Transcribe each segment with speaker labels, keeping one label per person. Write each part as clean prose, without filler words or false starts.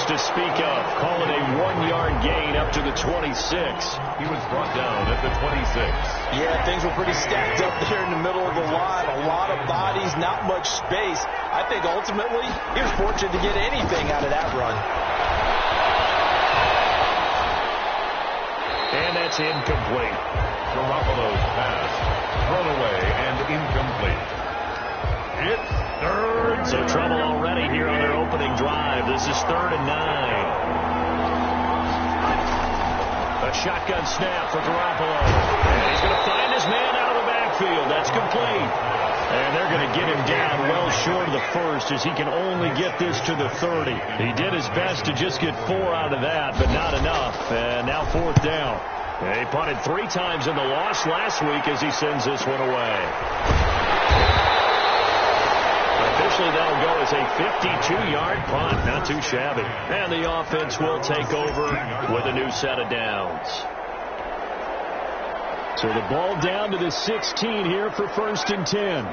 Speaker 1: much to speak of. Call it a 1-yard gain up to the 26.
Speaker 2: He was brought down at the 26.
Speaker 3: Yeah, things were pretty stacked up there in the middle of the line. A lot of bodies, not much space. I think ultimately he was fortunate to get anything out of that run.
Speaker 1: And that's incomplete.
Speaker 2: Garoppolo's pass thrown away and incomplete. It's third.
Speaker 1: So trouble already here on their opening drive. This is 3rd and 9. A shotgun snap for Garoppolo. And he's going to find his man out of the backfield. That's complete. And they're going to get him down well short of the first as he can only get this to the 30. He did his best to just get 4 out of that, but not enough. And now 4th down. He punted 3 times in the loss last week as he sends this one away. Officially, that'll go as a 52-yard punt. Not too shabby. And the offense will take over with a new set of downs. So the ball down to the 16 here for 1st and 10.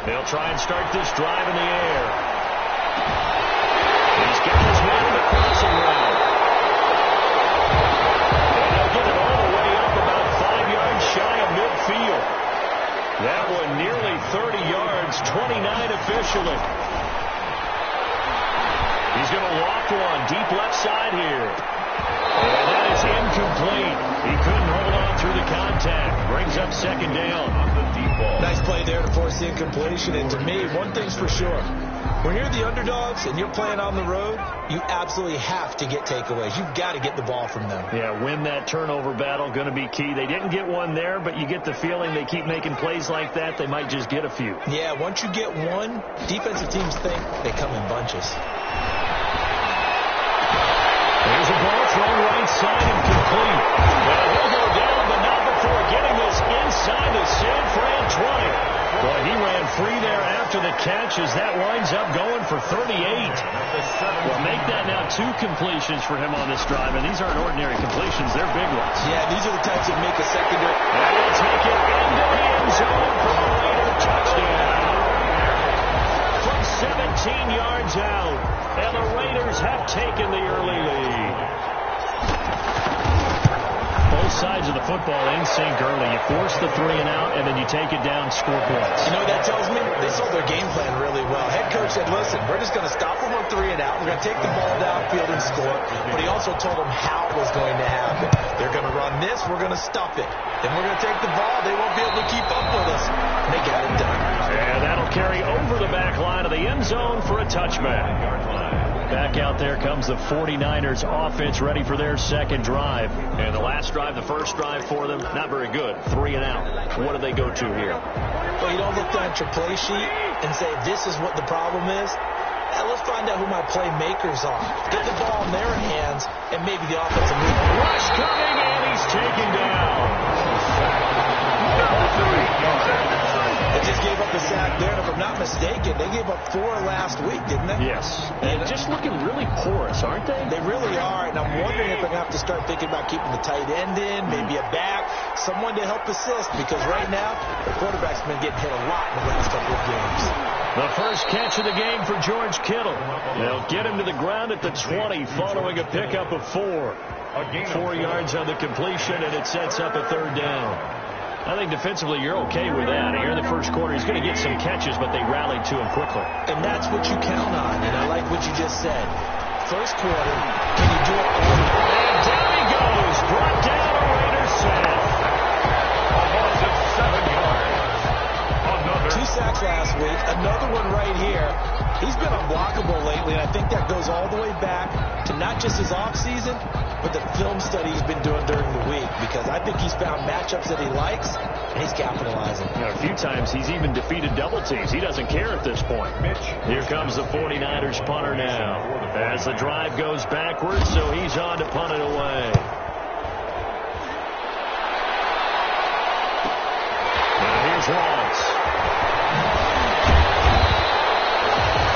Speaker 1: They'll try and start this drive in the air. He's got his man in the crossing route. And they'll get it all the way up about 5 yards shy of midfield. That one nearly 30 yards, 29 officially. He's going to loft one deep left side here. And that is incomplete. He couldn't hold on through the contact. Brings up 2nd down on the deep ball.
Speaker 3: Nice play there to force the incompletion. And to me, one thing's for sure. When you're the underdogs and you're playing on the road, you absolutely have to get takeaways. You've got to get the ball from them.
Speaker 1: Yeah, win that turnover battle, going to be key. They didn't get one there, but you get the feeling they keep making plays like that, they might just get a few.
Speaker 3: Yeah, once you get one, defensive teams think they come in bunches.
Speaker 1: There's a ball thrown right side and complete. Well, he'll go down, but not before getting this inside the San Fran 20. Boy, he ran free there after the catch as that winds up going for 38. Well, make that now 2 completions for him on this drive, and these aren't ordinary completions. They're big ones.
Speaker 3: Yeah, these are the types that make a secondary.
Speaker 1: And he'll take it into the end zone for a Raider touchdown. From 17 yards out, and the Raiders have taken the early lead. Both sides of the football in sync early. You force the 3 and out, and then you take it down, score points.
Speaker 3: You know what that tells me? They saw their game plan really well. Head coach said, listen, we're just going to stop them on 3 and out. We're going to take the ball downfield and score. But he also told them how it was going to happen. They're going to run this. We're going to stop it. Then we're going to take the ball. They won't be able to keep up with us. And they got it done.
Speaker 1: And that'll carry over the back line of the end zone for a touchback. Back out there comes the 49ers offense ready for their 2nd drive. And the last drive, the first drive for them, not very good. 3 and out. What do they go to here?
Speaker 3: Well, you don't look down at your play sheet and say, this is what the problem is. Let's find out who my playmakers are. Get the ball in their hands, and maybe the offensive move.
Speaker 1: Rush coming, and he's taken down.
Speaker 3: They just gave up a sack there, and if I'm not mistaken, they gave up 4 last week, didn't they?
Speaker 1: Yes. And just looking really porous, aren't they?
Speaker 3: They really are, and I'm wondering if they're going to have to start thinking about keeping the tight end in, maybe a back, someone to help assist, because right now, the quarterback's been getting hit a lot in the last couple of games.
Speaker 1: The first catch of the game for George Kittle. They'll get him to the ground at the 20 following a pickup of 4. 4 yards on the completion, and it sets up a 3rd down. I think defensively you're okay with that. Here in the first quarter, he's going to get some catches, but they rallied to him quickly.
Speaker 3: And that's what you count on, and I like what you just said. First quarter, can you do it all?
Speaker 1: And down he goes, brought down a Raiders sack.
Speaker 2: Almost at 7 yards.
Speaker 3: 2 sacks last week, another one right here. He's been unblockable lately, and I think that goes all the way back to not just his offseason, but the film study he's been doing during the week, because I think he's found matchups that he likes, and he's capitalizing.
Speaker 1: You know, a few times he's even defeated double teams. He doesn't care at this point. Here comes the 49ers punter now. As the drive goes backwards, so he's on to punt it away. Now here's Ross.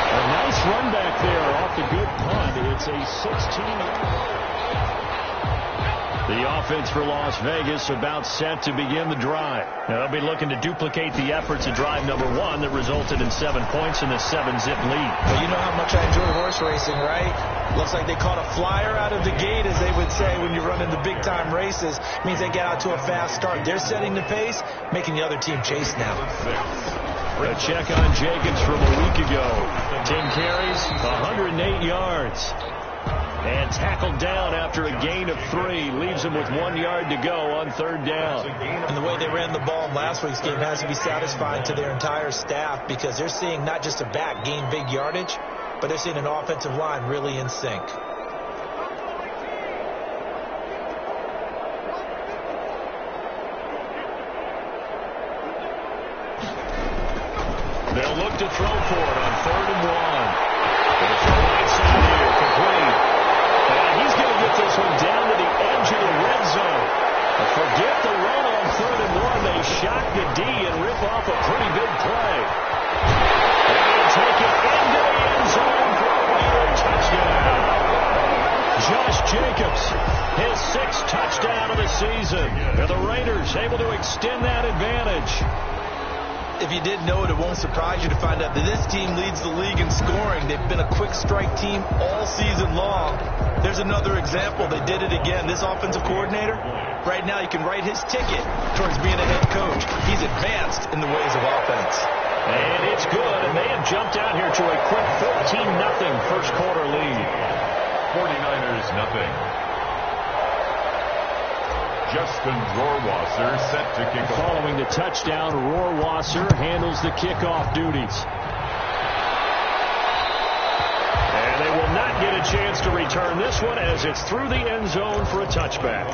Speaker 1: A nice run back there off the good punt. It's a 16-yard. The offense for Las Vegas about set to begin the drive. Now they'll be looking to duplicate the efforts of drive number 1 that resulted in 7 points in the 7-zip lead.
Speaker 3: Well, you know how much I enjoy horse racing, right? Looks like they caught a flyer out of the gate, as they would say when you run into big-time races. It means they get out to a fast start. They're setting the pace, making the other team chase now.
Speaker 1: A check on Jacobs from a week ago. 10 carries, 108 yards. And tackled down after a gain of 3. Leaves him with 1 yard to go on 3rd down.
Speaker 3: And the way they ran the ball in last week's game has to be satisfying to their entire staff, because they're seeing not just a back gain big yardage, but they're seeing an offensive line really in sync.
Speaker 1: They'll look to throw for it on 3rd and 1. They'll throw right side here, complete. And he's going to get this one down to the edge of the red zone. Forget the run on 3rd and 1. They shock the D and rip off a pretty big play. And take it into the end zone for a Raider touchdown. Josh Jacobs, his 6th touchdown of the season. And the Raiders able to extend that advantage.
Speaker 3: If you didn't know it, it won't surprise you to find out that this team leads the league in scoring. They've been a quick strike team all season long. There's another example. They did it again. This offensive coordinator, right now you can write his ticket towards being a head coach. He's advanced in the ways of offense.
Speaker 1: And it's good, and they have jumped out here to a quick 14-0 first quarter lead.
Speaker 2: 49ers nothing. Justin Rohrwasser set to kick off.
Speaker 1: Following the touchdown, Rohrwasser handles the kickoff duties. And they will not get a chance to return this one as it's through the end zone for a touchback.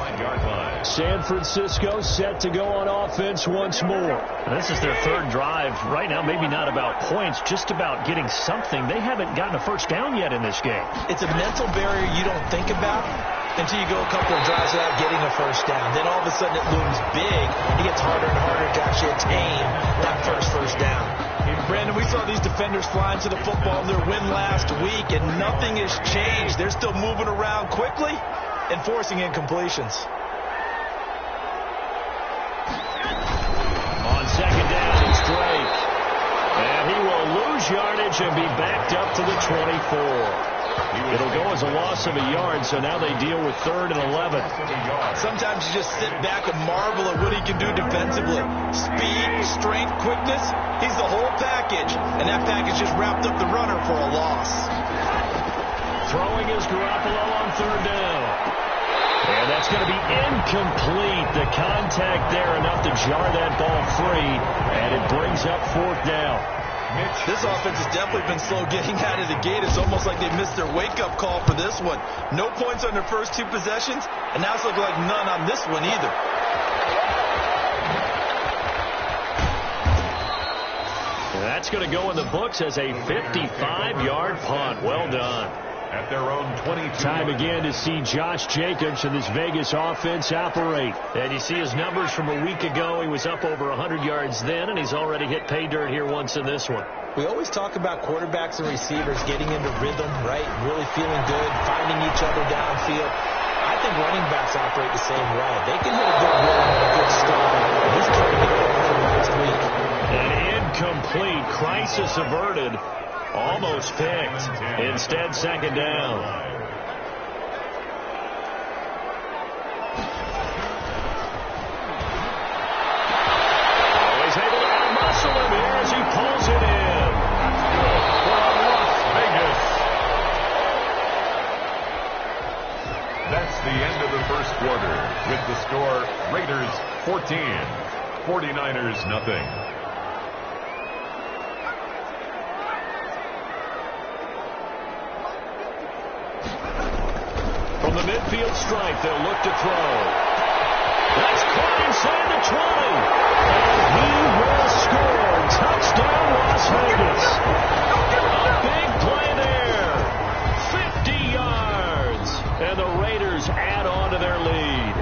Speaker 1: San Francisco set to go on offense once more. This is their 3rd drive. Right now, maybe not about points, just about getting something. They haven't gotten a first down yet in this game.
Speaker 3: It's a mental barrier you don't think about until you go a couple of drives without getting a first down. Then all of a sudden it looms big. It gets harder and harder to actually attain that first down. Brandon, we saw these defenders flying to the football in their win last week, and nothing has changed. They're still moving around quickly and forcing incompletions.
Speaker 1: On 2nd down, it's Drake. And he will lose yardage and be backed up to the 24. It'll go as a loss of a yard, so now they deal with 3rd and 11.
Speaker 3: Sometimes you just sit back and marvel at what he can do defensively. Speed, strength, quickness, he's the whole package. And that package just wrapped up the runner for a loss.
Speaker 1: Throwing is Garoppolo on 3rd down. And that's going to be incomplete. The contact there enough to jar that ball free, and it brings up 4th down.
Speaker 3: This offense has definitely been slow getting out of the gate. It's almost like they missed their wake-up call for this one. No points on their first 2 possessions, and now it's looking like none on this one either.
Speaker 1: And that's going to go in the books as a 55-yard punt. Well done.
Speaker 2: At their own 22.
Speaker 1: Time again to see Josh Jacobs and this Vegas offense operate. And you see his numbers from a week ago. He was up over 100 yards then, and he's already hit pay dirt here once in this one.
Speaker 3: We always talk about quarterbacks and receivers getting into rhythm, right? Really feeling good, finding each other downfield. I think running backs operate the same way. They can hit a good rhythm and a good start. And he's trying to get going from last week.
Speaker 1: An incomplete, crisis averted. Almost picked. Instead, 2nd down. He's able to out-muscle him here as he pulls it in.
Speaker 2: For Las Vegas. That's the end of the first quarter. With the score, Raiders 14, 49ers nothing.
Speaker 1: From the midfield stripe, they'll look to throw. That's caught inside the 20. And he will score. Touchdown, Las Vegas. A big play there. 50 yards. And the Raiders add on to their lead.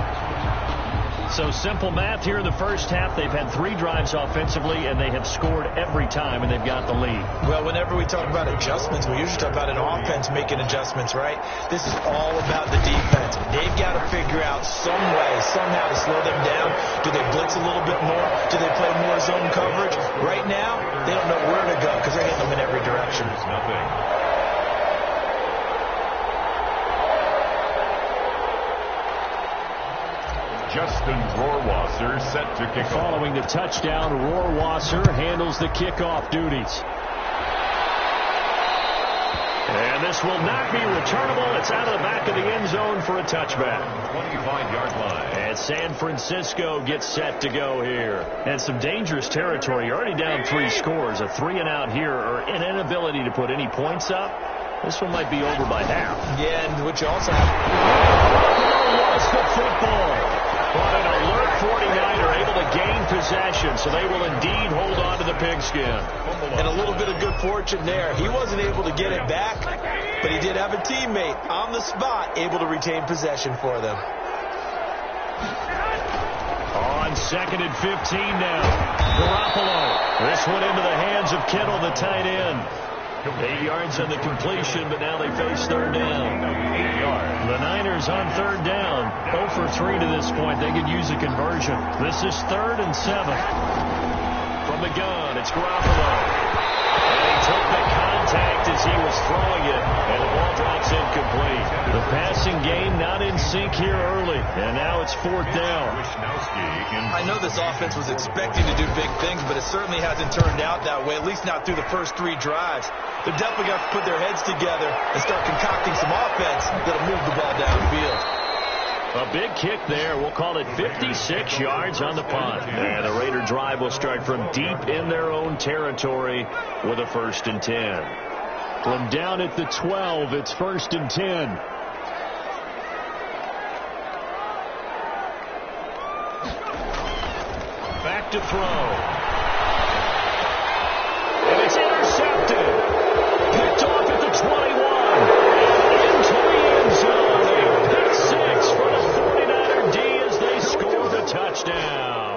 Speaker 1: So simple math here in the first half. They've had 3 drives offensively, and they have scored every time, and they've got the lead.
Speaker 3: Well, whenever we talk about adjustments, we usually talk about an offense making adjustments, right? This is all about the defense. They've got to figure out some way, somehow to slow them down. Do they blitz a little bit more? Do they play more zone coverage? Right now, they don't know where to go because they're hitting them in every direction.
Speaker 2: There's nothing. Justin Rohrwasser set to kick off.
Speaker 1: Following the touchdown, Rohrwasser handles the kickoff duties. And this will not be returnable. It's out of the back of the end zone for a touchback.
Speaker 2: 25-yard line.
Speaker 1: And San Francisco gets set to go here. And some dangerous territory. You're already down 3 scores. A 3-and-out here, or an inability to put any points up. This one might be over by half.
Speaker 3: Yeah, and what you also have...
Speaker 1: Lost the football. But an alert 49er able to gain possession, so they will indeed hold on to the pigskin.
Speaker 3: And a little bit of good fortune there. He wasn't able to get it back, but he did have a teammate on the spot able to retain possession for them.
Speaker 1: On 2nd and 15 now. Garoppolo. This one into the hands of Kittle, the tight end. 8 yards on the completion, but now they face 3rd down.
Speaker 2: 8 yards.
Speaker 1: The Niners on 3rd down. 0 for 3 to this point. They could use a conversion. This is 3rd and 7. From the gun, it's Garoppolo. And he took the contact as he was throwing it, and the ball drops incomplete. The passing game not in sync here early, and now it's 4th down.
Speaker 3: I know this offense was expecting to do big things, but it certainly hasn't turned out that way, at least not through the first 3 drives. They've definitely got to put their heads together and start concocting some offense that'll move the ball downfield.
Speaker 1: A big kick there. We'll call it 56 yards on the punt. And the Raider drive will start from deep in their own territory with a 1st and 10. From down at the 12, it's 1st and 10. Back to throw. And it's intercepted. Picked off at the 21. Into the end zone. Pick 6 for the 49er D as they score the touchdown.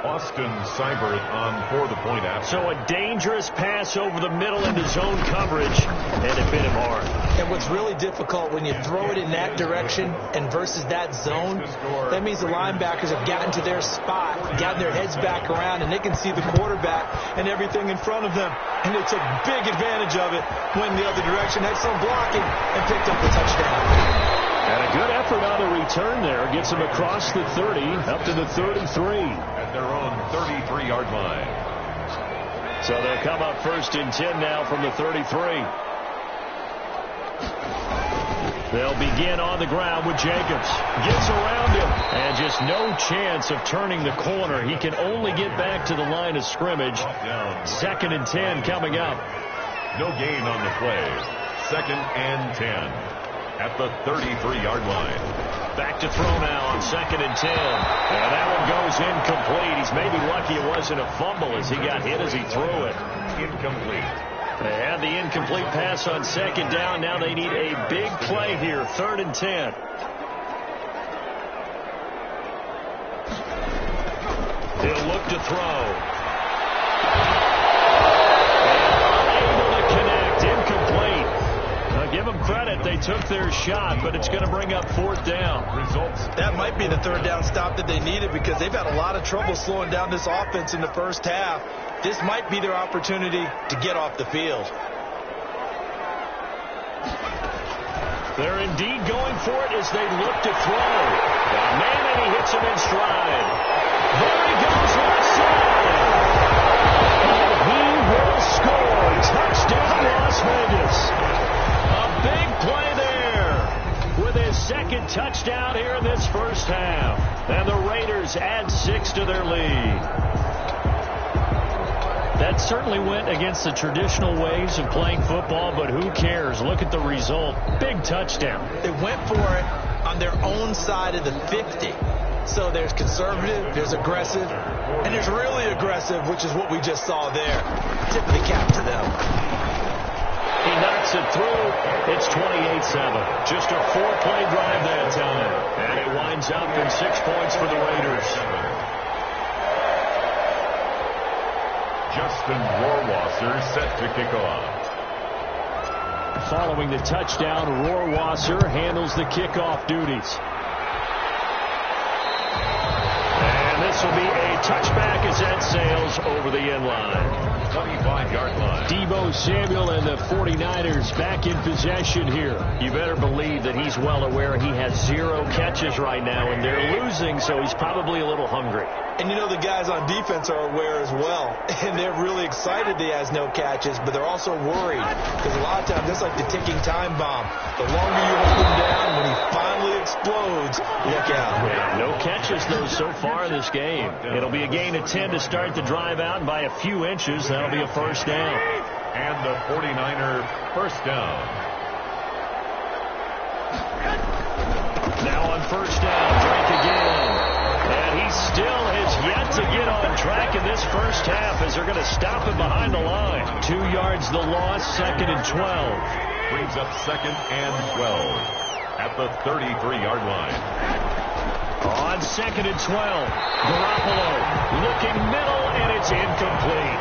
Speaker 2: Austin Seibert on for the point after.
Speaker 1: So a dangerous pass over the middle into zone coverage, and it hit him hard.
Speaker 3: And what's really difficult when you throw it in that direction and versus that zone, that means the linebackers have gotten to their spot, gotten their heads back around, and they can see the quarterback and everything in front of them. And they took big advantage of it, went the other direction, had some blocking, and picked up the touchdown.
Speaker 1: And a good effort on the return there. Gets them across the 30, up to the 33.
Speaker 2: At their own 33-yard line.
Speaker 1: So they'll come up 1st and 10 now from the 33. They'll begin on the ground with Jacobs. Gets around him. And just no chance of turning the corner. He can only get back to the line of scrimmage. 2nd and 10 coming up.
Speaker 2: No gain on the play. 2nd and 10. At the 33-yard line.
Speaker 1: Back to throw now on 2nd and 10. And that one goes incomplete. He's maybe lucky it wasn't a fumble as he got hit as he threw it.
Speaker 2: Incomplete.
Speaker 1: They had the incomplete pass on 2nd down. Now they need a big play here. 3rd and 10. He'll look to throw. Unable to connect. Incomplete. Give them credit. They took their shot, but it's going to bring up 4th down.
Speaker 2: Results.
Speaker 3: That might be the 3rd down stop that they needed because they've had a lot of trouble slowing down this offense in the first half. This might be their opportunity to get off the field.
Speaker 1: They're indeed going for it as they look to throw. Man, and he hits him in stride. There he goes left side. And he will score. Touchdown, Las Vegas. Big play there with his 2nd touchdown here in this first half. And the Raiders add 6 to their lead. That certainly went against the traditional ways of playing football, but who cares? Look at the result. Big touchdown.
Speaker 3: They went for it on their own side of the 50. So there's conservative, there's aggressive, and there's really aggressive, which is what we just saw there. Tip of the cap to them.
Speaker 1: He knocks it through. It's 28-7. Just a 4-play drive that time. And it winds up in 6 points for the Raiders.
Speaker 2: Justin Rohrwasser set to kick off.
Speaker 1: Following the touchdown, Rohrwasser handles the kickoff duties. And this will be a touchback as that sails over the end line.
Speaker 2: 25-yard line.
Speaker 1: Deebo Samuel and the 49ers back in possession here. You better believe that he's well aware he has 0 catches right now, and they're losing, so he's probably a little hungry.
Speaker 3: And you know the guys on defense are aware as well. And they're really excited he has no catches, but they're also worried. Because a lot of times, that's like the ticking time bomb. The longer you hold him down, when he finally explodes, look out.
Speaker 1: Yeah, no catches, though, so far in this game. It'll be a gain of 10 to start the drive out, and by a few inches, that'll be a first down.
Speaker 2: And the 49er first down.
Speaker 1: Now on first down, Drake again. And he still has yet to get on track in this first half as they're going to stop him behind the line. 2 yards the loss, 2nd and 12.
Speaker 2: Brings up 2nd and 12 at the 33-yard line.
Speaker 1: On 2nd and 12, Garoppolo looking middle, and it's incomplete.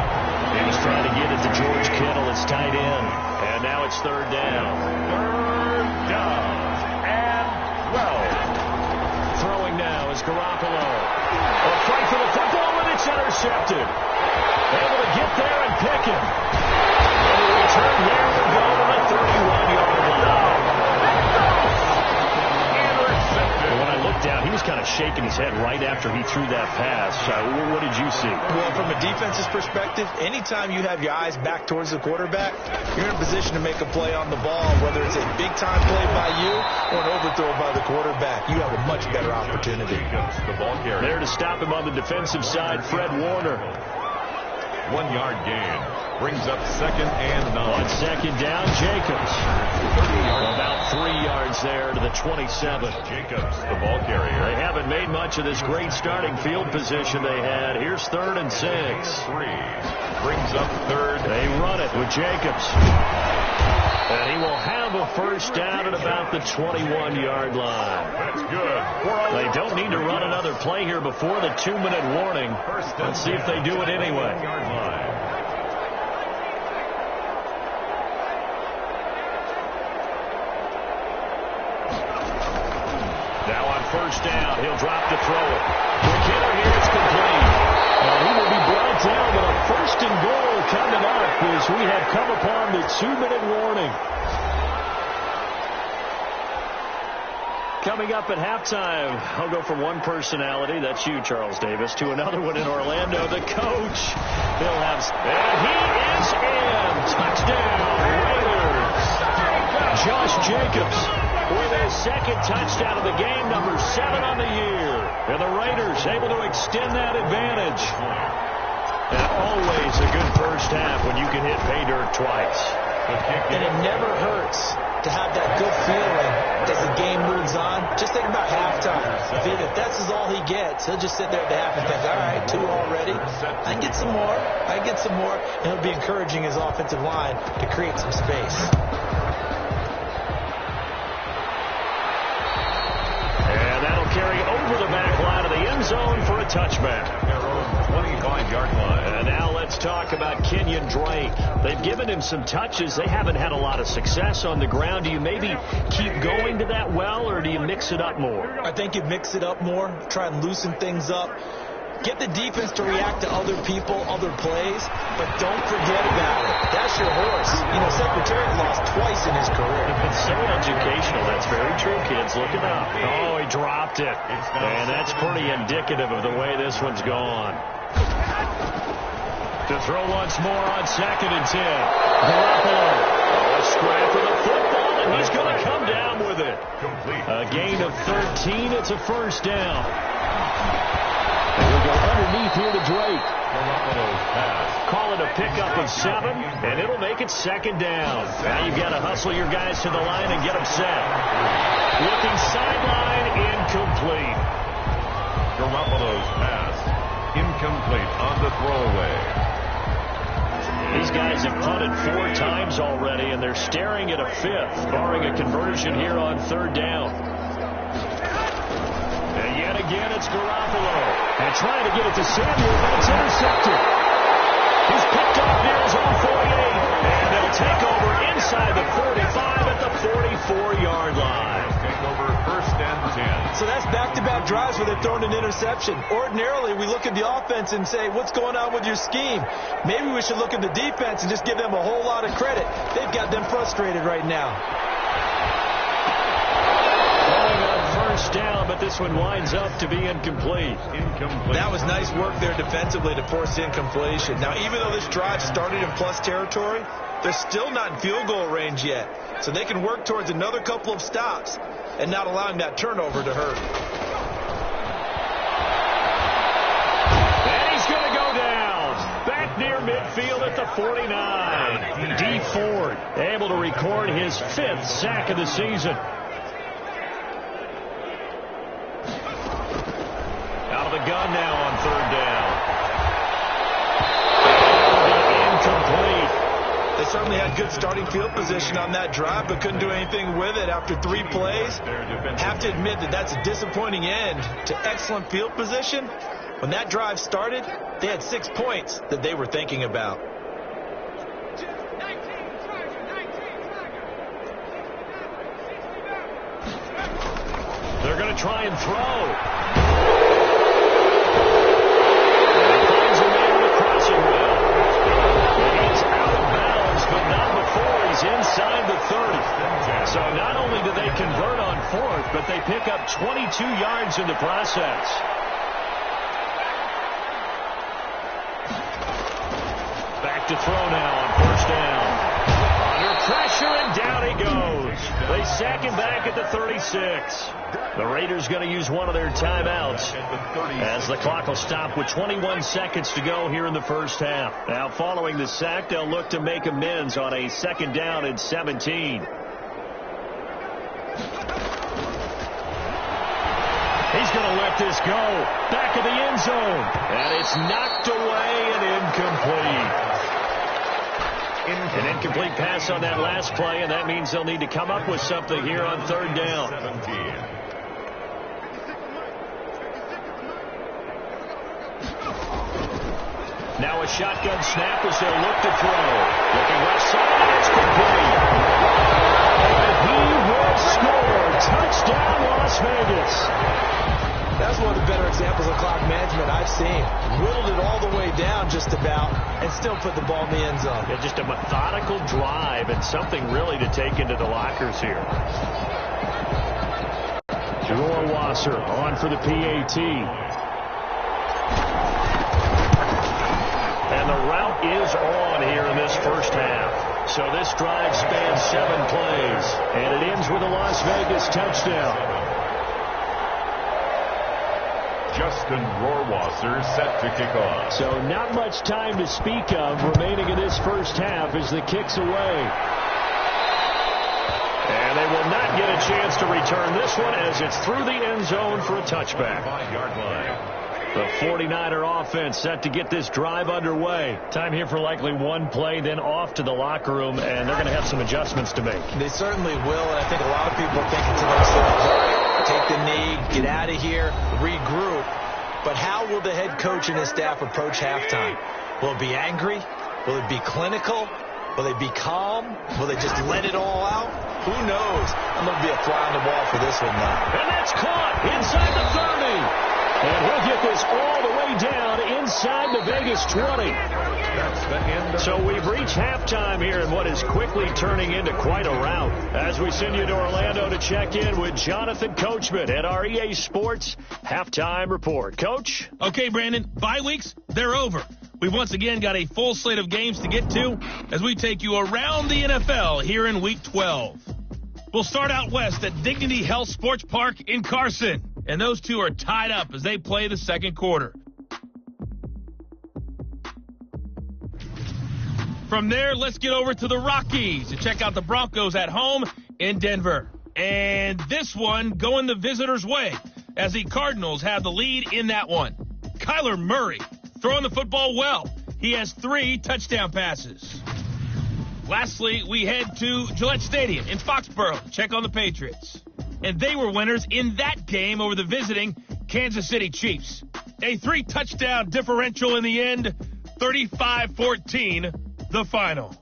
Speaker 1: He's trying to get it to George Kittle. It's tight end. And now it's 3rd down.
Speaker 2: 3rd down and 12.
Speaker 1: Throwing now is Garoppolo. A fight for the football, and it's intercepted. Able to get there and pick him. And the return there will go to the 31-yard line. When I looked down, he was kind of shaking his head right after he threw that pass. What did you see?
Speaker 3: Well, from a defense's perspective, anytime you have your eyes back towards the quarterback, you're in a position to make a play on the ball, whether it's a big-time play by you or an overthrow by the quarterback. You have a much better opportunity.
Speaker 2: The ball carrier.
Speaker 1: There to stop him on the defensive side, Fred Warner.
Speaker 2: 1-yard gain. Brings up 2nd and 9.
Speaker 1: On 2nd down, Jacobs. About 3 yards there to the 27.
Speaker 2: Jacobs, the ball carrier.
Speaker 1: They haven't made much of this great starting field position they had. Here's 3rd and 6.
Speaker 2: 3. Brings up 3rd.
Speaker 1: They run it with Jacobs. And he will have a first down at about the 21-yard line.
Speaker 2: That's good.
Speaker 1: They don't need to run another play here before the 2-minute warning. Let's see if they do it anyway. Now on first down, he'll drop to throw it. McKinnon here, it's complete. And he will be brought down with a 1st and goal coming up as we have come upon the 2-minute warning. Coming up at halftime, I'll go from one personality, that's you, Charles Davis, to another one in Orlando, the coach. He'll have, and he is in. Touchdown, Raiders. Josh Jacobs with his 2nd touchdown of the game, number 7 on the year. And the Raiders able to extend that advantage. And always a good first half when you can hit pay dirt twice.
Speaker 3: And it never hurts to have that good feeling as the game moves on. Just think about halftime. If that's all he gets, he'll just sit there at the half and think, all right, 2 already. I can get some more. I can get some more. And he'll be encouraging his offensive line to create some space.
Speaker 1: And that'll carry over the back line of the end zone for a touchback.
Speaker 2: 25-yard line.
Speaker 1: And now let's talk about Kenyon Drake. They've given him some touches. They haven't had a lot of success on the ground. Do you maybe keep going to that well, or do you mix it up more?
Speaker 3: I think you mix it up more, try and loosen things up. Get the defense to react to other people, other plays, but don't forget about it. That's your horse. You know, Secretariat lost twice in his career.
Speaker 1: It's so educational. That's very true, kids. Look it up. Oh, he dropped it. And that's pretty indicative of the way this one's gone. To throw once more on 2nd and 10. Garoppolo. A scrap for the football, and he's going to come down with it. A gain of 13. It's a first down. And we'll go underneath here to Drake. Call it a pickup of 7, and it'll make it 2nd down. Now you've got to hustle your guys to the line and get them set. Looking sideline, incomplete.
Speaker 2: Garoppolo's pass incomplete on the throwaway.
Speaker 1: These guys have punted 4 times already, and they're staring at a 5th, barring a conversion here on 3rd down. And yet again, it's Garoppolo. And trying to get it to Samuel, but it's intercepted. He's picked off near his own 48. And they'll take over inside the 45 at the 44-yard line.
Speaker 2: Take over 1st and 10.
Speaker 3: So that's back-to-back drives where they're throwing an interception. Ordinarily, we look at the offense and say, what's going on with your scheme? Maybe we should look at the defense and just give them a whole lot of credit. They've got them frustrated right now.
Speaker 1: Going on 1st down, but this one winds up to be incomplete.
Speaker 3: That was nice work there defensively to force incompletion. Now, even though this drive started in plus territory, they're still not in field goal range yet. So they can work towards another couple of stops and not allowing that turnover to hurt.
Speaker 1: And he's going to go down. Back near midfield at the 49. D. Ford able to record his 5th sack of the season. Out of the gun now on 3rd down. Incomplete.
Speaker 3: They certainly had good starting field position on that drive, but couldn't do anything with it after 3 plays. Have to admit that that's a disappointing end to excellent field position. When that drive started, they had 6 points that they were thinking about.
Speaker 1: They're going to try and throw. But not before he's inside the 30. So not only do they convert on 4th, but they pick up 22 yards in the process. Back to throw now on 1st down. Under pressure, and down he goes. They sack him back at the 36. The Raiders going to use one of their timeouts as the clock will stop with 21 seconds to go here in the 1st half. Now, following the sack, they'll look to make amends on a 2nd down and 17. He's going to let this go. Back of the end zone. And it's knocked away and incomplete. An incomplete pass on that last play, and that means they'll need to come up with something here on 3rd down.
Speaker 2: 17.
Speaker 1: Now a shotgun snap as they'll look to throw. Looking left side, and it's complete. And he will score. Touchdown, Las Vegas.
Speaker 3: That's one of the better examples of clock management I've seen. Whittled it all the way down just about and still put the ball in the end zone.
Speaker 1: Yeah, just a methodical drive and something really to take into the lockers here. Rohrwasser on for the PAT. And the route is on here in this 1st half. So this drive spans 7 plays. And it ends with a Las Vegas touchdown.
Speaker 2: Justin Rohrwasser set to kick off.
Speaker 1: So not much time to speak of remaining in this 1st half as the kick's away. And they will not get a chance to return this one as it's through the end zone for a touchback.
Speaker 2: 5-yard line.
Speaker 1: The 49er offense set to get this drive underway. Time here for likely one play, then off to the locker room, and they're going to have some adjustments to make.
Speaker 3: They certainly will, and I think a lot of people are thinking to themselves, all right, take the knee, get out of here, regroup. But how will the head coach and his staff approach halftime? Will it be angry? Will it be clinical? Will they be calm? Will they just let it all out? Who knows? I'm going to be a fly on the wall for this one now.
Speaker 1: And that's caught inside the 30. And he'll get this all the way down inside the Vegas 20.
Speaker 2: That's the end.
Speaker 1: So we've reached halftime here in what is quickly turning into quite a rout. As we send you to Orlando to check in with Jonathan Coachman at our EA Sports Halftime Report. Coach?
Speaker 4: Okay, Brandon, bye weeks, they're over. We've once again got a full slate of games to get to as we take you around the NFL here in Week 12. We'll start out west at Dignity Health Sports Park in Carson. And those two are tied up as they play the 2nd quarter. From there, let's get over to the Rockies to check out the Broncos at home in Denver. And this one going the visitors' way as the Cardinals have the lead in that one. Kyler Murray throwing the football well. He has 3 touchdown passes. Lastly, we head to Gillette Stadium in Foxborough to check on the Patriots. And they were winners in that game over the visiting Kansas City Chiefs. A 3-touchdown differential in the end, 35-14, the final.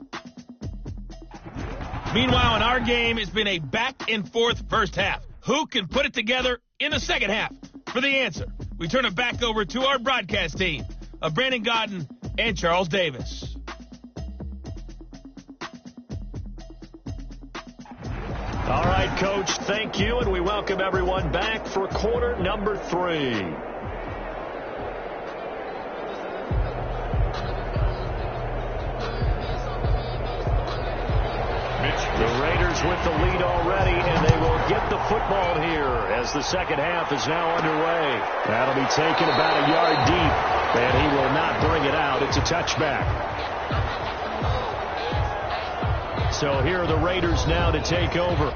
Speaker 4: Meanwhile, in our game, it's been a back-and-forth first half. Who can put it together in the second half? For the answer, we turn it back over to our broadcast team of Brandon Godden and Charles Davis.
Speaker 1: All right, Coach, thank you, and we welcome everyone back for quarter number 3. The Raiders with the lead already, and they will get the football here as the second half is now underway. That'll be taken about a yard deep, and he will not bring it out. It's a touchback. So here are the Raiders now to take over.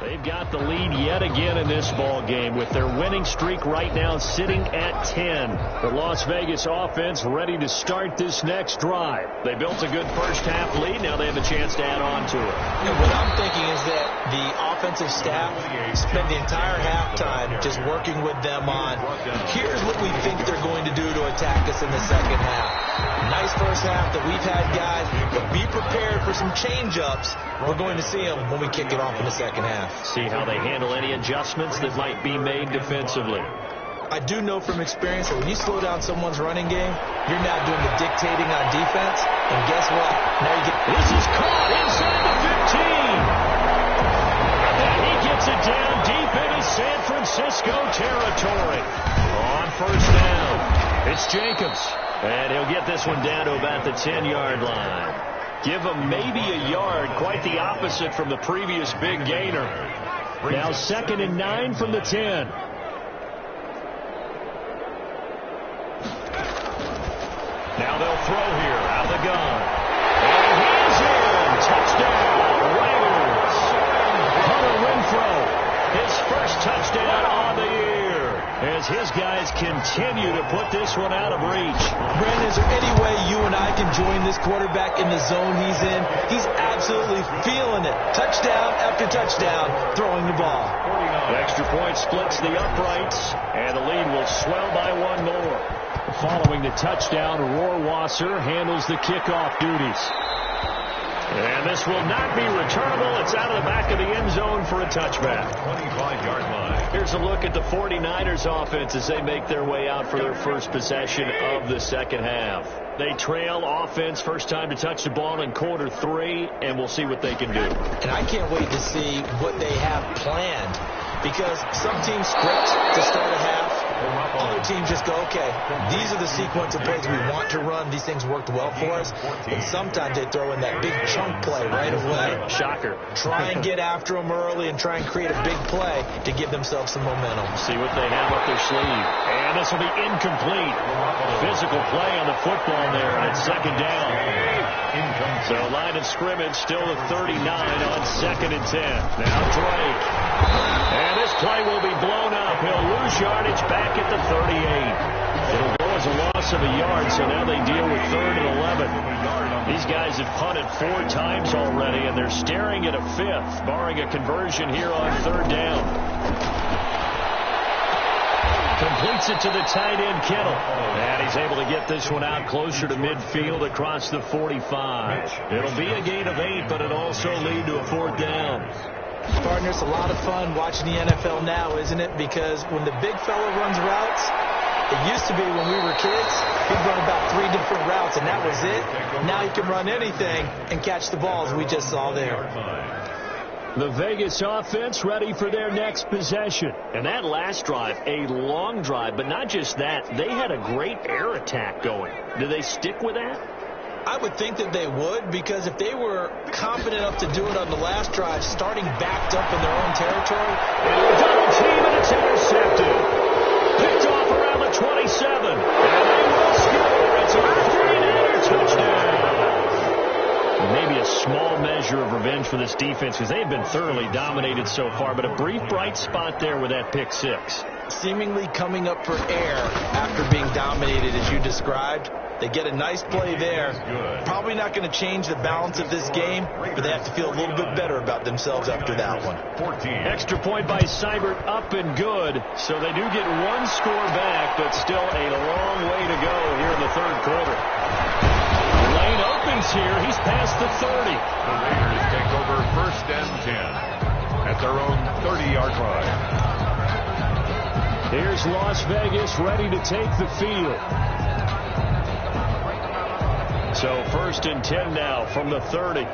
Speaker 1: They've got the lead yet again in this ball game with their winning streak right now sitting at 10. The Las Vegas offense ready to start this next drive. They built a good first half lead. Now they have a chance to add on to it.
Speaker 3: And what I'm thinking is that the offensive staff spent the entire halftime just working with them on, here's what we think they're going to do to attack us in the second half. Nice first half that we've had, guys, but be prepared for some change-ups. We're going to see them when we kick it off in the second half.
Speaker 1: See how they handle any adjustments that might be made defensively.
Speaker 3: I do know from experience that when you slow down someone's running game, you're now doing the dictating on defense. And guess what? Now you get...
Speaker 1: This is caught inside the 15. And he gets it down deep into San Francisco territory. On first down, it's Jacobs. And he'll get this one down to about the 10-yard line. Give him maybe a yard, quite the opposite from the previous big gainer. Now 2nd and 9 from the 10. Now they'll throw here out of the gun. And he's in. Touchdown, Raiders. Hunter Renfrow, his first touchdown on the year, as his guys continue to put this one out of reach.
Speaker 3: Brandon, is there any way you and I can join this quarterback in the zone he's in? He's absolutely feeling it. Touchdown after touchdown, throwing the ball.
Speaker 1: The extra point splits the uprights, and the lead will swell by one more. Following the touchdown, Rohrwasser handles the kickoff duties. And this will not be returnable. It's out of the back of the end zone for a touchback.
Speaker 2: 25-yard line.
Speaker 1: Here's a look at the 49ers offense as they make their way out for their first possession of the second half. They trail offense first time to touch the ball in quarter 3, and we'll see what they can do.
Speaker 3: And I can't wait to see what they have planned, because some teams script to start a half. Other teams just go, okay, these are the sequence of plays we want to run. These things worked well for us. And sometimes they throw in that big chunk play right away.
Speaker 1: Shocker.
Speaker 3: Try and get after them early and try and create a big play to give themselves some momentum.
Speaker 1: See what they have up their sleeve. And this will be incomplete. Physical play on the football there on 2nd down. So line of scrimmage still at 39 on 2nd and 10. Now Drake. And this play will be blown up. He'll lose yardage back at the 38. It'll go as a loss of a yard, so now they deal with 3rd and 11. These guys have punted 4 times already, and they're staring at a 5th, barring a conversion here on 3rd down. Completes it to the tight end, Kittle. And he's able to get this one out closer to midfield across the 45. It'll be a gain of 8, but it also lead to a 4th down.
Speaker 3: Partner, it's a lot of fun watching the NFL now, isn't it? Because when the big fella runs routes, it used to be when we were kids, he'd run about 3 different routes, and that was it. Now he can run anything and catch the balls we just saw there.
Speaker 1: The Vegas offense ready for their next possession. And that last drive, a long drive, but not just that. They had a great air attack going. Do they stick with that?
Speaker 3: I would think that they would, because if they were confident enough to do it on the last drive, starting backed up in their own territory.
Speaker 1: Double team, and it's intercepted. Picked off around the 27. And they will score. It's a 49er touchdown. Maybe a small measure of revenge for this defense because they have been thoroughly dominated so far, but a brief bright spot there with that pick 6.
Speaker 3: Seemingly coming up for air after being dominated as you described. They get a nice play there. Probably not going to change the balance of this game, but they have to feel a little bit better about themselves after that one.
Speaker 2: 14.
Speaker 1: Extra point by Seibert, up and good. So they do get 1 score back, but still a long way to go here in the 3rd quarter. Lane opens here. He's past the 30.
Speaker 2: The Raiders take over 1st and 10 at their own 30-yard line.
Speaker 1: Here's Las Vegas ready to take the field. So 1st and 10 now from the 30.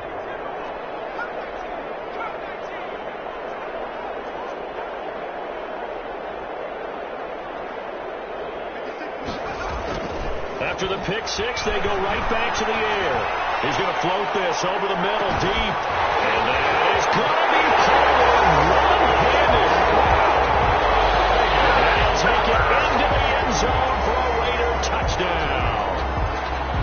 Speaker 1: After the pick 6, they go right back to the air. He's going to float this over the middle deep. And that is going to be caught one-handed. And he'll take it into the end zone for a Raider touchdown.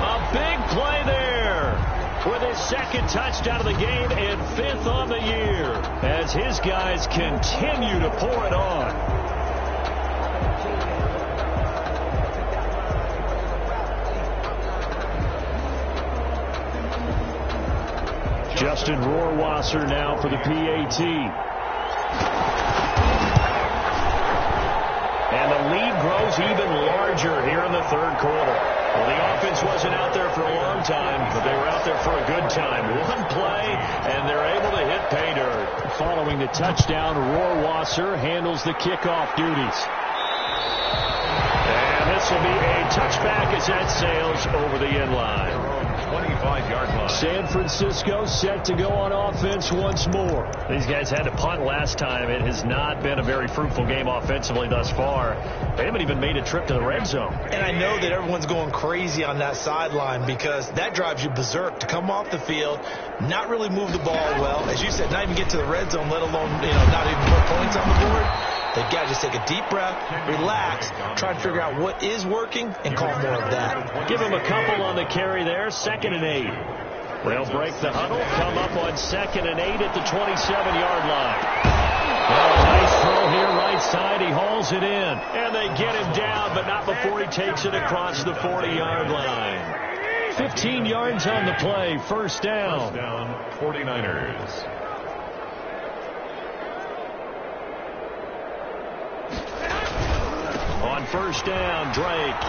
Speaker 1: A big play there with his 2nd touchdown of the game and 5th on the year as his guys continue to pour it on. Justin Rohrwasser now for the PAT. And the lead grows even larger here in the 3rd quarter. Well, the offense wasn't out there for a long time, but they were out there for a good time. 1 play, and they're able to hit pay dirt. Following the touchdown, Rohrwasser handles the kickoff duties. And this will be a touchback as that sails over the end line.
Speaker 2: 25-yard line.
Speaker 1: San Francisco set to go on offense once more. These guys had to punt last time. It has not been a very fruitful game offensively thus far. They haven't even made a trip to the red zone.
Speaker 3: And I know that everyone's going crazy on that sideline because that drives you berserk to come off the field, not really move the ball well. As you said, not even get to the red zone, let alone, not even put points on the board. They've got to just take a deep breath, relax, try to figure out what is working, and call more of that.
Speaker 1: Give him a couple on the carry there, 2nd and 8. They'll break the huddle, come up on 2nd and 8 at the 27-yard line. Oh, nice throw here, right side. He hauls it in, and they get him down, but not before he takes it across the 40-yard line. 15 yards on the play, 1st down.
Speaker 2: 49ers.
Speaker 1: On 1st down, Drake.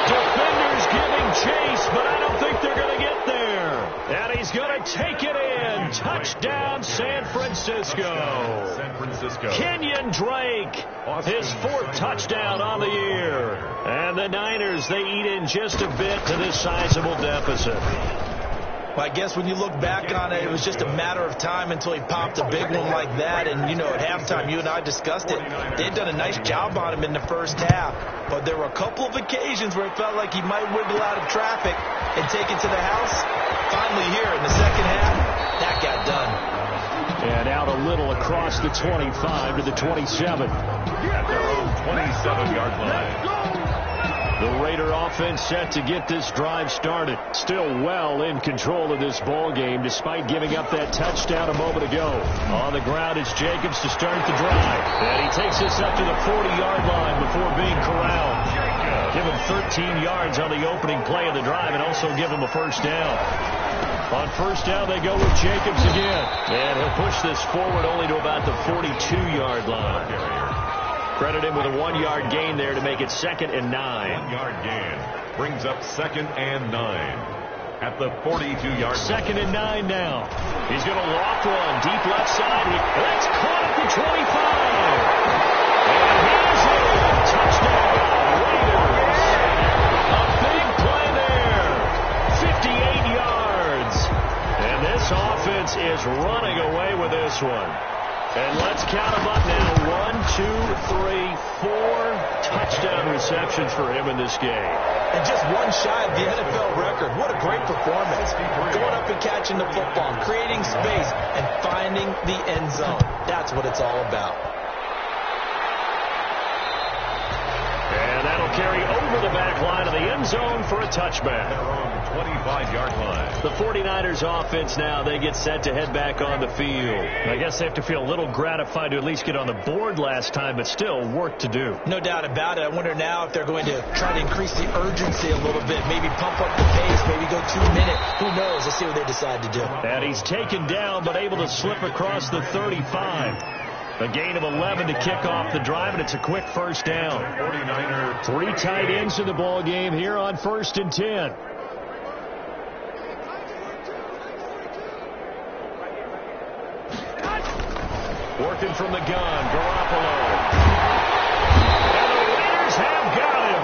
Speaker 1: Defenders giving chase, but I don't think they're going to get there. And he's going to take it in. Touchdown, San Francisco.
Speaker 2: San Francisco.
Speaker 1: Kenyon Drake, his 4th touchdown on the year. And the Niners, they eat in just a bit to this sizable deficit.
Speaker 3: Well, I guess when you look back on it, it was just a matter of time until he popped a big one like that. And, at halftime, you and I discussed it. They'd done a nice job on him in the 1st half. But there were a couple of occasions where it felt like he might wiggle out of traffic and take it to the house. Finally here in the 2nd half, that got done.
Speaker 1: And out a little across the 25 to the 27.
Speaker 2: At their own 27-yard line.
Speaker 1: The Raider offense set to get this drive started. Still well in control of this ball game despite giving up that touchdown a moment ago. On the ground, it's Jacobs to start the drive. And he takes us up to the 40-yard line before being corralled. Give him 13 yards on the opening play of the drive and also give him a 1st down. On first down, they go with Jacobs again. And he'll push this forward only to about the 42-yard line. Credit him with a 1-yard gain there to make it 2nd and 9.
Speaker 2: 1-yard gain brings up 2nd and 9 at the 42-yard line.
Speaker 1: 2nd and 9 now. He's going to loft one deep left side. That's caught at the 25. And he's in. Touchdown, Raiders. A big play there. 58 yards. And this offense is running away with this one. And let's count them up now. 1, 2, 3, 4 touchdown receptions for him in this game.
Speaker 3: And just one shy of the NFL record. What a great performance. Going up and catching the football, creating space, and finding the end zone. That's what it's all about.
Speaker 1: And that'll carry over the back line of the end zone for a touchback.
Speaker 2: They're on 25-yard line.
Speaker 1: The 49ers offense now, they get set to head back on the field. I guess they have to feel a little gratified to at least get on the board last time, but still work to do.
Speaker 3: No doubt about it. I wonder now if they're going to try to increase the urgency a little bit, maybe pump up the pace, maybe go 2 minute. Who knows? Let's see what they decide to do.
Speaker 1: And he's taken down, but able to slip across the 35. A gain of 11 to kick off the drive, and it's a quick first down.
Speaker 2: 49er.
Speaker 1: 3 tight ends in the ball game here on 1st and 10. Working from the gun, Garoppolo. And the Raiders have got him.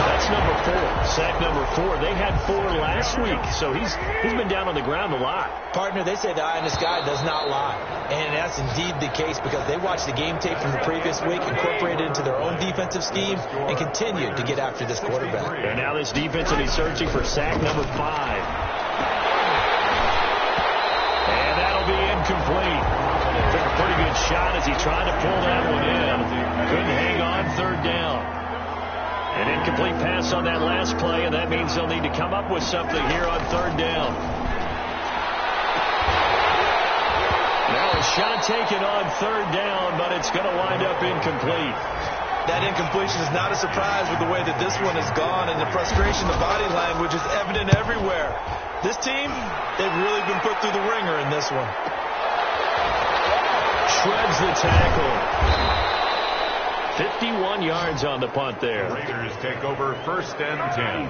Speaker 1: That's number 4. Sack number 4. They had 4 last week, so he's been down on the ground a lot.
Speaker 3: Partner, they say the eye on this guy does not lie. And that's indeed the case because they watched the game tape from the previous week, incorporated it into their own defensive scheme, and continued to get after this quarterback.
Speaker 1: And now this defense will be searching for sack number 5. And that'll be incomplete. Took a pretty good shot as he tried to pull that one in. Couldn't hang on 3rd down. An incomplete pass on that last play, and that means they'll need to come up with something here on 3rd down. Now a shot taken on 3rd down, but it's going to wind up incomplete.
Speaker 3: That incompletion is not a surprise with the way that this one has gone, and the frustration, the body language is evident everywhere. This team, they've really been put through the ringer in this one.
Speaker 1: Shreds the tackle. 51 yards on the punt there.
Speaker 2: The Raiders take over 1st and 10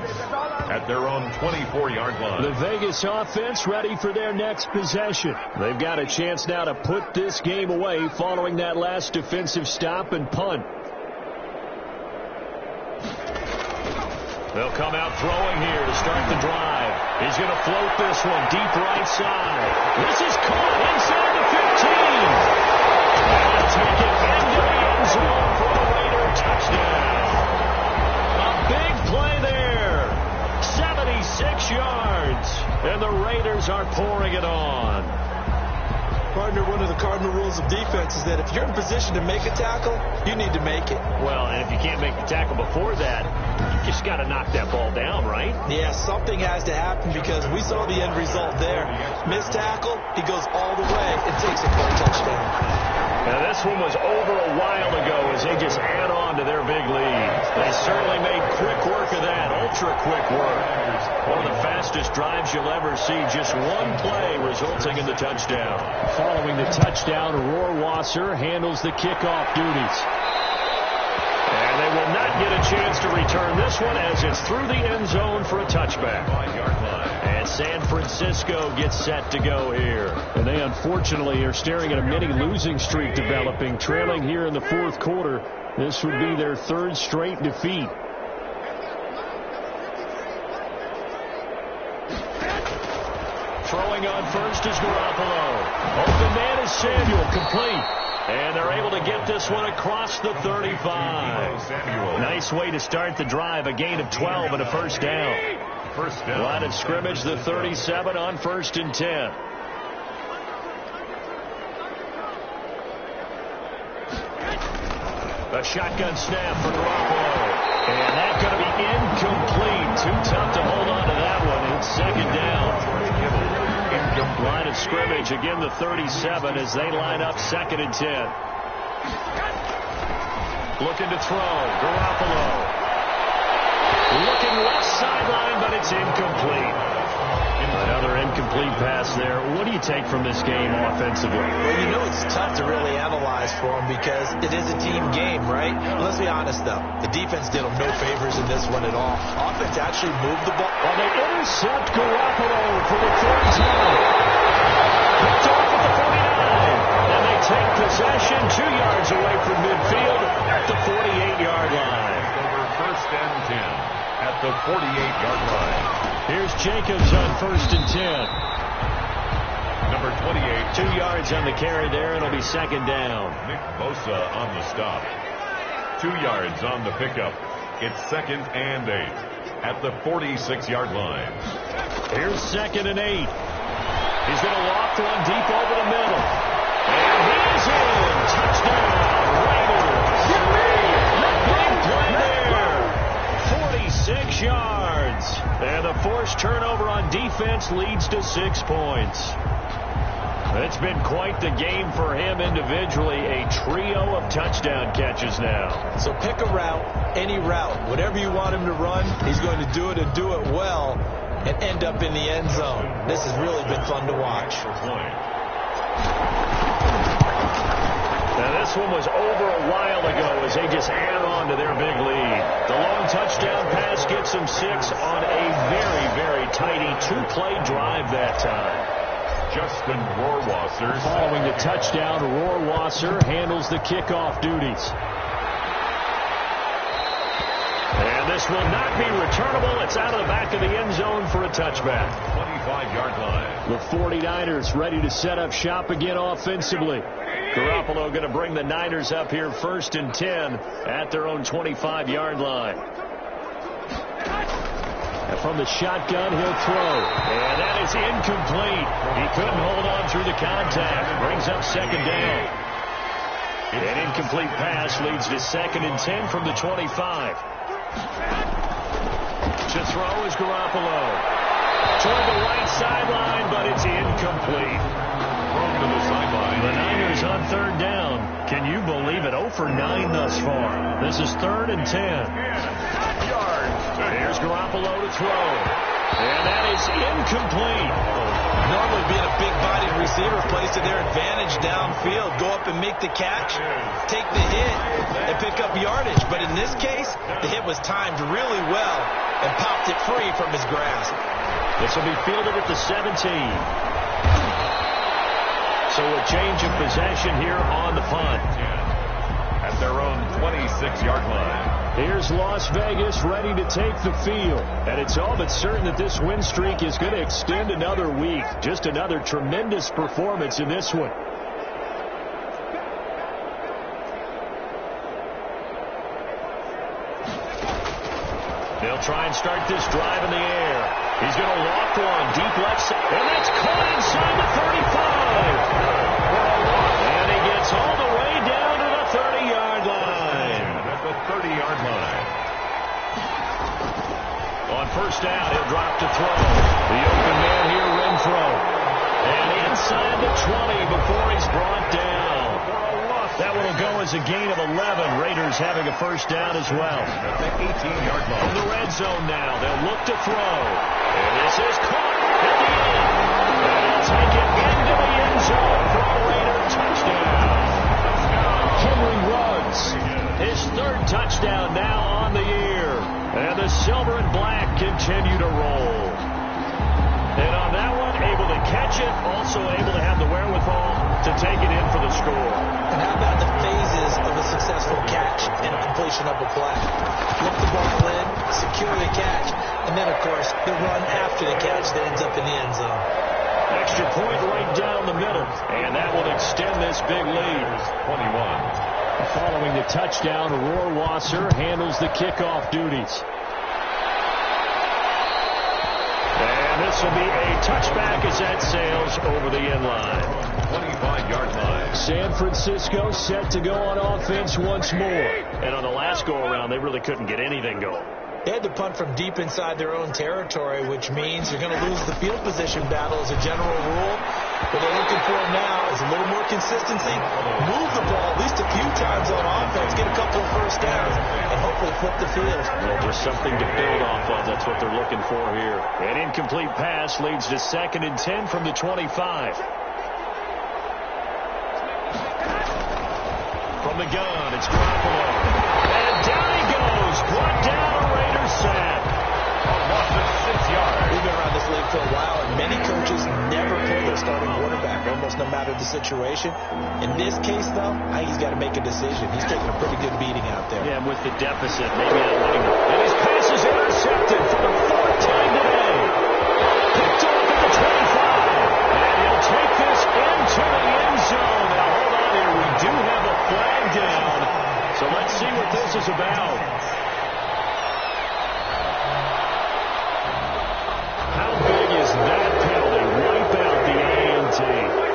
Speaker 2: at their own 24-yard line.
Speaker 1: The Vegas offense ready for their next possession. They've got a chance now to put this game away following that last defensive stop and punt. They'll come out throwing here to start the drive. He's going to float this one deep right side. This is caught inside the 15. And take it into the end zone for a Raider touchdown. A big play there. 76 yards. And the Raiders are pouring it on.
Speaker 3: Partner, one of the cardinal rules of defense is that if you're in position to make a tackle, you need to make it.
Speaker 1: Well, and if you can't make the tackle before that, you just got to knock that ball down, right?
Speaker 3: Yeah, something has to happen because we saw the end result there. Missed tackle, he goes all the way and takes it for a touchdown.
Speaker 1: Now, this one was over a while ago as they just add on to their big lead. They certainly made quick work of that, ultra-quick work. One of the fastest drives you'll ever see, just one play resulting in the touchdown. Following the touchdown, Rohrwasser handles the kickoff duties. And they will not get a chance to return this one as it's through the end zone for a touchback. And San Francisco gets set to go here. And they unfortunately are staring at a mini losing streak developing, trailing here in the 4th quarter. This would be their 3rd straight defeat. Throwing on first is Garoppolo. Open man is Samuel, complete. And they're able to get this one across the 35. Nice way to start the drive. A gain of 12 and a first down. Line of scrimmage, the 37 on 1st and 10. A shotgun snap for Garoppolo. And that's going to be incomplete. Too tough to hold on to that one. It's 2nd down. Line of scrimmage, again the 37 as they line up 2nd and 10. Looking to throw. Garoppolo. Looking left sideline, but it's in. incomplete pass there. What do you take from this game offensively?
Speaker 3: Well, you know it's tough to really analyze for them because it is a team game, right? Let's be honest, though. The defense did them no favors in this one at all. Offense actually moved the ball.
Speaker 1: Well, they intercept Garoppolo for the third time. Picked off at the 49. And they take possession 2 yards away from midfield at the 48-yard line.
Speaker 2: Over first and 10 at the 48-yard line.
Speaker 1: Here's Jacobs on first and 10.
Speaker 2: Number 28.
Speaker 1: 2 yards on the carry there. It'll be second down.
Speaker 2: Nick Bosa on the stop. 2 yards on the pickup. It's second and 8 at the 46-yard line.
Speaker 1: Here's second and 8. He's going to loft one deep over the middle. And he is in. Touchdown, Raiders. Big play there. 46 yards. And the forced turnover on defense leads to 6 points. It's been quite the game for him individually. A trio of touchdown catches now.
Speaker 3: So pick a route, any route. Whatever you want him to run, he's going to do it and do it well and end up in the end zone. This has really been fun to watch.
Speaker 1: Now, this one was over a while ago as they just add on to their big lead. The long touchdown pass gets them 6 on a very, very tidy 2-play drive that time.
Speaker 2: Justin Rohrwasser.
Speaker 1: Following the touchdown, Rohrwasser handles the kickoff duties. And this will not be returnable. It's out of the back of the end zone for a touchback.
Speaker 2: 25-yard line.
Speaker 1: The 49ers ready to set up shop again offensively. Garoppolo going to bring the Niners up here first and 10 at their own 25-yard line. And from the shotgun, he'll throw. And that is incomplete. He couldn't hold on through the contact. Brings up second down. An incomplete pass leads to second and 10 from the 25. To throw is Garoppolo. Toward the right sideline, but it's incomplete.
Speaker 2: Thrown to the sideline.
Speaker 1: The Niners on third down. Can you believe it? 0 for 9 thus far. This is third and 10. Here's Garoppolo to throw. And that is incomplete.
Speaker 3: Normally being a big-bodied receiver plays to their advantage downfield. Go up and make the catch, take the hit, and pick up yardage. But in this case, the hit was timed really well and popped it free from his grasp.
Speaker 1: This will be fielded at the 17. So a change of possession here on the punt.
Speaker 2: At their own 26-yard line.
Speaker 1: Here's Las Vegas ready to take the field. And it's all but certain that this win streak is going to extend another week. Just another tremendous performance in this one. They'll try and start this drive in the air. He's going to loft one deep left side. And that's caught inside the 35. And he gets all the way down to the 30-yard line.
Speaker 2: At the 30-yard line.
Speaker 1: On first down, he'll drop to throw. The open man here, Renfro. And inside the 20 before he's brought down. That one will go as a gain of 11. Raiders having a first down as well.
Speaker 2: At the 18-yard line.
Speaker 1: In the red zone now. They'll look to throw. And this is caught at the end. And he'll take it into the end zone for a Raider touchdown. Henry Ruggs, his third touchdown now on the year. And the silver and black continue to roll. And on that one, able to catch it, also able to have the wherewithal to take it in for the score.
Speaker 3: And how about the phases of a successful catch and completion of a play? Flip the ball in, secure the catch, and then, of course, the run after the catch that ends up in the end zone.
Speaker 1: Extra point right down the middle, and that will extend this big lead.
Speaker 2: 21.
Speaker 1: Following the touchdown, Rohrwasser handles the kickoff duties. And this will be a touchback as that sails over the end line.
Speaker 2: 25-yard line.
Speaker 1: San Francisco set to go on offense once more. And on the last go-around, they really couldn't get anything going.
Speaker 3: They had to punt from deep inside their own territory, which means you're going to lose the field position battle as a general rule. What they're looking for now is a little more consistency, move the ball at least a few times on offense, get a couple of first downs, and hopefully flip the field.
Speaker 1: Well, just something to build off of. That's what they're looking for here. An incomplete pass leads to 2nd and 10 from the 25. From the gun, it's Garoppolo. And down he goes. Brought down a Raiders sack.
Speaker 2: A loss of 6 yards.
Speaker 3: We've been around this league for a while, and many coaches never pull their starting quarterback, almost no matter the situation. In this case, though, I think he's got to make a decision. He's taking a pretty good beating out there.
Speaker 1: Yeah, and with the deficit, maybe not letting him. And his pass is intercepted for the 4th time today. Picked off at the 25. And he'll take this into the end zone. Now, hold on here. We do have a flag down. So let's see what this is about. How big is that penalty? Wipe out the A&T.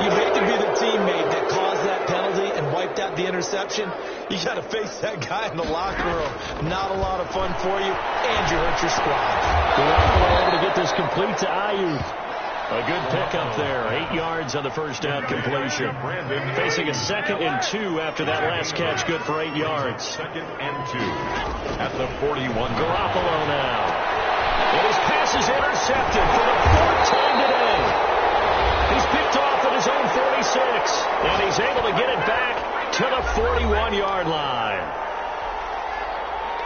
Speaker 3: You hate to be the teammate that caused that penalty and wiped out the interception. You got to face that guy in the locker room. Not a lot of fun for you, and you hurt your squad.
Speaker 1: Garoppolo able to get this complete to Ayuk. A good pickup there. 8 yards on the first down completion. Facing a 2nd and 2 after that last catch. Good for 8 yards.
Speaker 2: 2nd and 2 at the 41.
Speaker 1: Garoppolo now. And his pass is intercepted for the 4th time today. He's picked off at his own 46. And he's able to get it back to the 41-yard line.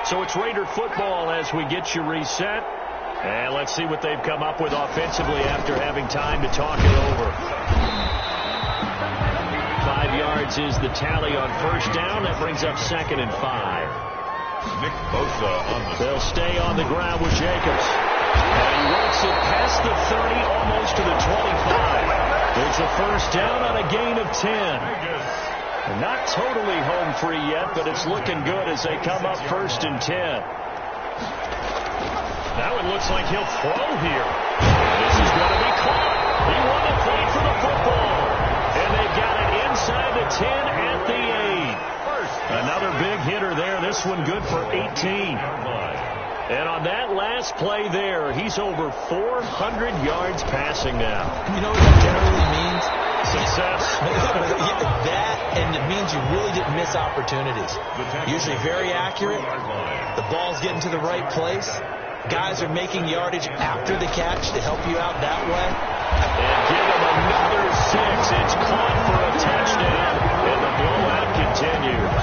Speaker 1: So it's Raider football as we get you reset. And let's see what they've come up with offensively after having time to talk it over. 5 yards is the tally on first down. That brings up 2nd and 5.
Speaker 2: Nick Bosa on the...
Speaker 1: They'll stay on the ground with Jacobs. And he works it past the 30, almost to the 25. It's a first down on a gain of 10. And not totally home free yet, but it's looking good as they come up 1st and 10. Now it looks like he'll throw here. This is going to be caught. He won the play for the football. And they've got it inside the 10 at the 8. Another big hitter there. This one good for 18. And on that last play there, he's over 400 yards passing now.
Speaker 3: You know what that generally means?
Speaker 1: Success.
Speaker 3: That, and it means you really didn't miss opportunities. Usually very accurate. The ball's getting to the right place. Guys are making yardage after the catch to help you out that way.
Speaker 1: And give him another 6. It's caught for a touchdown, and the blowout continues.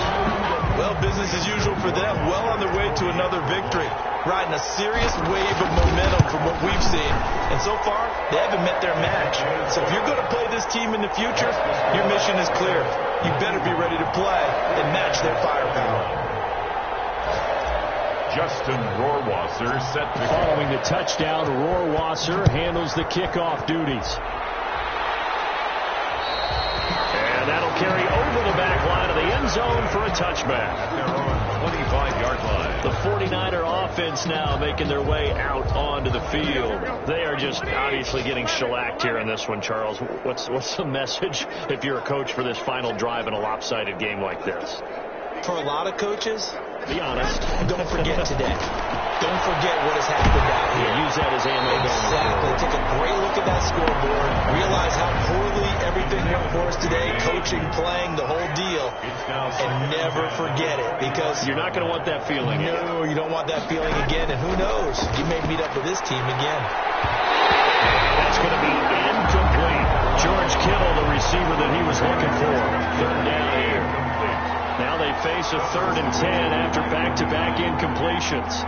Speaker 3: Well, business as usual for them. Well on their way to another victory. Riding a serious wave of momentum from what we've seen. And so far, they haven't met their match. So if you're going to play this team in the future, your mission is clear. You better be ready to play and match their firepower.
Speaker 2: Justin Rohrwasser set to...
Speaker 1: Following the touchdown, Rohrwasser handles the kickoff duties. And that'll carry over the back line of the end zone for a touchback.
Speaker 2: They're on 25-yard line.
Speaker 1: The 49er offense now making their way out onto the field. They are just obviously getting shellacked here in this one, Charles. What's the message if you're a coach for this final drive in a lopsided game like this?
Speaker 3: For a lot of coaches,
Speaker 1: be honest.
Speaker 3: Don't forget today. Don't forget what has happened out here.
Speaker 1: Use that as ammo.
Speaker 3: Exactly. Take a great look at that scoreboard. Realize how poorly everything went for us today. Coaching, playing, the whole deal. And never forget it, because
Speaker 1: you're not going to want that feeling.
Speaker 3: No, you don't want that feeling again. And who knows? You may meet up with this team again.
Speaker 1: That's going to be incomplete. George Kittle, the receiver that he was looking for. 3rd down here. Now they face a 3rd and 10 after back-to-back incompletions.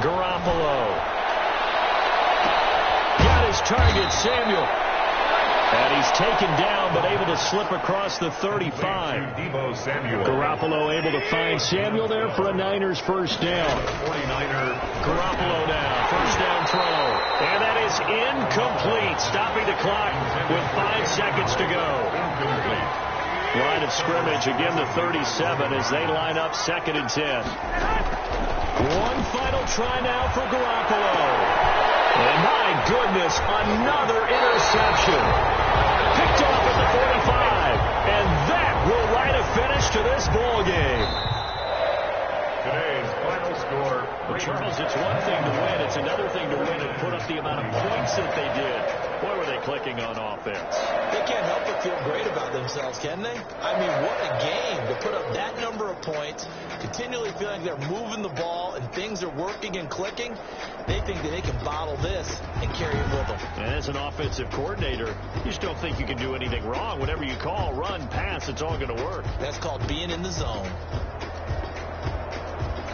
Speaker 1: Garoppolo. Got his target, Samuel. And he's taken down, but able to slip across the 35. Garoppolo able to find Samuel there for a Niners first down.
Speaker 2: 49er.
Speaker 1: Garoppolo now, first down throw. And that is incomplete, stopping the clock with 5 seconds to go. Line of scrimmage, again the 37 as they line up 2nd and 10. One final try now for Garoppolo. And my goodness, another interception. Picked off at the 45. And that will write a finish to this ball game.
Speaker 2: Today's final score.
Speaker 1: Well, Charles, it's one thing to win. It's another thing to win and put up the amount of points that they did. Boy, were they clicking on offense.
Speaker 3: They can't help but feel great about themselves, can they? I mean, what a game to put up that number of points, continually feeling like they're moving the ball and things are working and clicking. They think that they can bottle this and carry it with them.
Speaker 1: And as an offensive coordinator, you just don't think you can do anything wrong. Whatever you call, run, pass, it's all going to work.
Speaker 3: That's called being in the zone.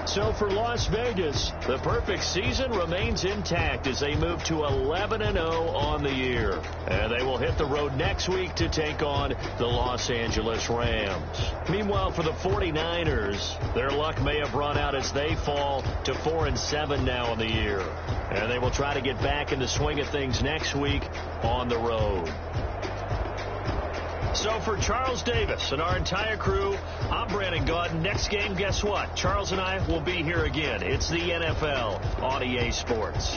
Speaker 1: So for Las Vegas, the perfect season remains intact as they move to 11-0 on the year. And they will hit the road next week to take on the Los Angeles Rams. Meanwhile, for the 49ers, their luck may have run out as they fall to 4-7 now in the year. And they will try to get back in the swing of things next week on the road. So for Charles Davis and our entire crew, I'm Brandon Gaudin. Next game, guess what? Charles and I will be here again. It's the NFL on EA Sports.